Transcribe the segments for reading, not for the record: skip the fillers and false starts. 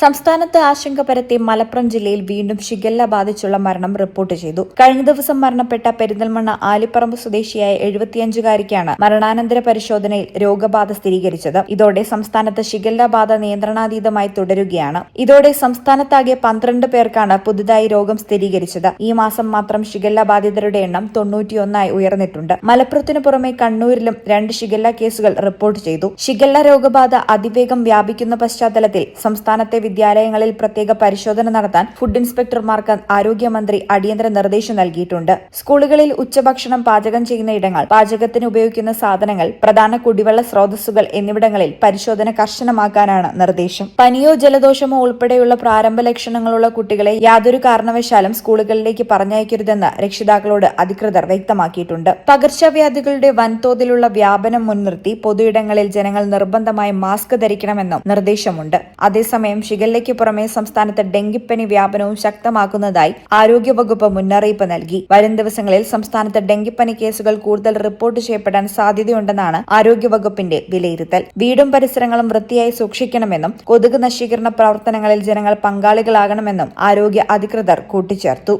സംസ്ഥാനത്ത് ആശങ്ക പരത്തി മലപ്പുറം ജില്ലയിൽ വീണ്ടും ഷിഗല്ല ബാധിച്ചുള്ള മരണം റിപ്പോർട്ട് ചെയ്തു. കഴിഞ്ഞ ദിവസം മരണപ്പെട്ട പെരിന്തൽമണ്ണ ആലിപ്പറമ്പ് സ്വദേശിയായ 75-കാരിക്കാണ് മരണാനന്തര പരിശോധനയിൽ രോഗബാധ സ്ഥിരീകരിച്ചത്. ഇതോടെ സംസ്ഥാനത്ത് ഷിഗല്ല ബാധ നിയന്ത്രണാതീതമായി തുടരുകയാണ്. ഇതോടെ സംസ്ഥാനത്താകെ 12 പേർക്കാണ് പുതുതായി രോഗം സ്ഥിരീകരിച്ചത്. ഈ മാസം മാത്രം ഷിഗല്ല ബാധിതരുടെ എണ്ണം 91 ഉയർന്നിട്ടുണ്ട്. മലപ്പുറത്തിനു പുറമെ കണ്ണൂരിലും 2 ഷിഗല്ല കേസുകൾ റിപ്പോർട്ട് ചെയ്തു. ഷിഗല്ല രോഗബാധ അതിവേഗം വ്യാപിക്കുന്ന പശ്ചാത്തലത്തിൽ സംസ്ഥാനത്തെ വിദ്യാലയങ്ങളിൽ പ്രത്യേക പരിശോധന നടത്താൻ ഫുഡ് ഇൻസ്പെക്ടർമാർക്ക് ആരോഗ്യമന്ത്രി അടിയന്തര നിർദ്ദേശം നൽകിയിട്ടുണ്ട്. സ്കൂളുകളിൽ ഉച്ചഭക്ഷണം പാചകം ചെയ്യുന്ന ഇടങ്ങൾ, പാചകത്തിന് ഉപയോഗിക്കുന്ന സാധനങ്ങൾ, പ്രധാന കുടിവെള്ള സ്രോതസ്സുകൾ എന്നിവിടങ്ങളിൽ പരിശോധന കർശനമാക്കാനാണ് നിർദ്ദേശം. പനിയോ ജലദോഷമോ ഉൾപ്പെടെയുള്ള പ്രാരംഭ ലക്ഷണങ്ങളുള്ള കുട്ടികളെ യാതൊരു കാരണവശാലും സ്കൂളുകളിലേക്ക് പറഞ്ഞയക്കരുതെന്ന് രക്ഷിതാക്കളോട് അധികൃതർ വ്യക്തമാക്കിയിട്ടുണ്ട്. പകർച്ചവ്യാധികളുടെ വൻതോതിലുള്ള വ്യാപനം മുൻനിർത്തി പൊതുയിടങ്ങളിൽ ജനങ്ങൾ നിർബന്ധമായി മാസ്ക് ധരിക്കണമെന്നും നിർദ്ദേശമുണ്ട്. അതേസമയം ഷിഗല്ലയ്ക്ക് പുറമെ സംസ്ഥാനത്ത് ഡെങ്കിപ്പനി വ്യാപനവും ശക്തമാക്കുന്നതായി ആരോഗ്യവകുപ്പ് മുന്നറിയിപ്പ് നൽകി. വരും ദിവസങ്ങളിൽ സംസ്ഥാനത്ത് ഡെങ്കിപ്പനി കേസുകൾ കൂടുതൽ റിപ്പോർട്ട് ചെയ്യപ്പെടാൻ സാധ്യതയുണ്ടെന്നാണ് ആരോഗ്യവകുപ്പിന്റെ വിലയിരുത്തൽ. വീടും പരിസരങ്ങളും വൃത്തിയായി സൂക്ഷിക്കണമെന്നും കൊതുക് നശീകരണ പ്രവർത്തനങ്ങളിൽ ജനങ്ങൾ പങ്കാളികളാകണമെന്നും ആരോഗ്യ അധികൃതർ കൂട്ടിച്ചേർത്തു.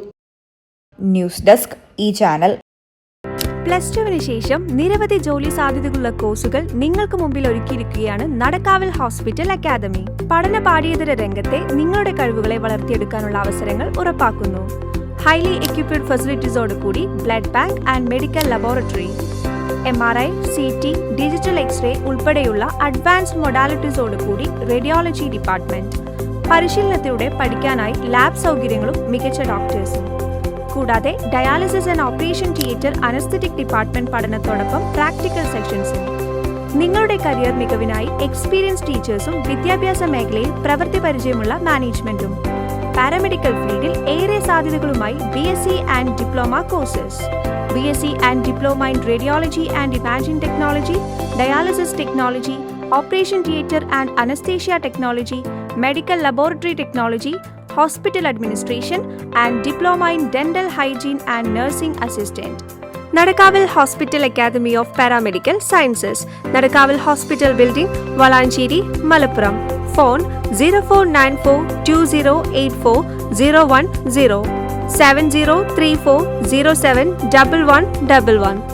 ന്യൂസ് ഡെസ്ക് ഈ ചാനൽ. +2 ശേഷം നിരവധി ജോലി സാധ്യതകളുള്ള കോഴ്സുകൾ നിങ്ങൾക്ക് മുമ്പിൽ ഒരുക്കിയിരിക്കുകയാണ് നടക്കാവിൽ ഹോസ്പിറ്റൽ അക്കാദമി. പഠന പാഠ്യേതര രംഗത്തെ നിങ്ങളുടെ കഴിവുകളെ വളർത്തിയെടുക്കാനുള്ള അവസരങ്ങൾ ഉറപ്പാക്കുന്നു. ഹൈലി എക്യുപ്ഡ് ഫെസിലിറ്റീസോടുകൂടി blood bank and medical laboratory, MRI, CT, digital X-ray ഉൾപ്പെടെയുള്ള അഡ്വാൻസ്ഡ് മൊഡാലിറ്റീസോടുകൂടി റേഡിയോളജി ഡിപ്പാർട്ട്മെന്റ്. പരിശീലനത്തിലൂടെ പഠിക്കാനായി ലാബ് സൗകര്യങ്ങളും മികച്ച ഡോക്ടേഴ്സും. കൂടാതെ dialysis and operation theatre, anaesthetic department പഠനത്തോടൊപ്പം പ്രാക്ടിക്കൽ സെക്ഷൻസും. നിങ്ങളുടെ കരിയർ മികവിനായി എക്സ്പീരിയൻസ് ടീച്ചേഴ്സും വിദ്യാഭ്യാസ മേഖലയിൽ പ്രവൃത്തി പരിചയമുള്ള മാനേജ്മെന്റും. പാരാമെഡിക്കൽ ഫീൽഡിൽ ഏറെ സാധ്യതകളുമായി BSc and diploma courses. BSc and diploma in radiology and imaging technology, dialysis technology, operation theatre and anaesthesia technology, medical laboratory technology, Hospital Administration and Diploma in Dental Hygiene and Nursing Assistant. Nadakavil Hospital Academy of Paramedical Sciences, Nadakavil Hospital Building, Valancheri, Malappuram. Phone 04942084 010 7034071111.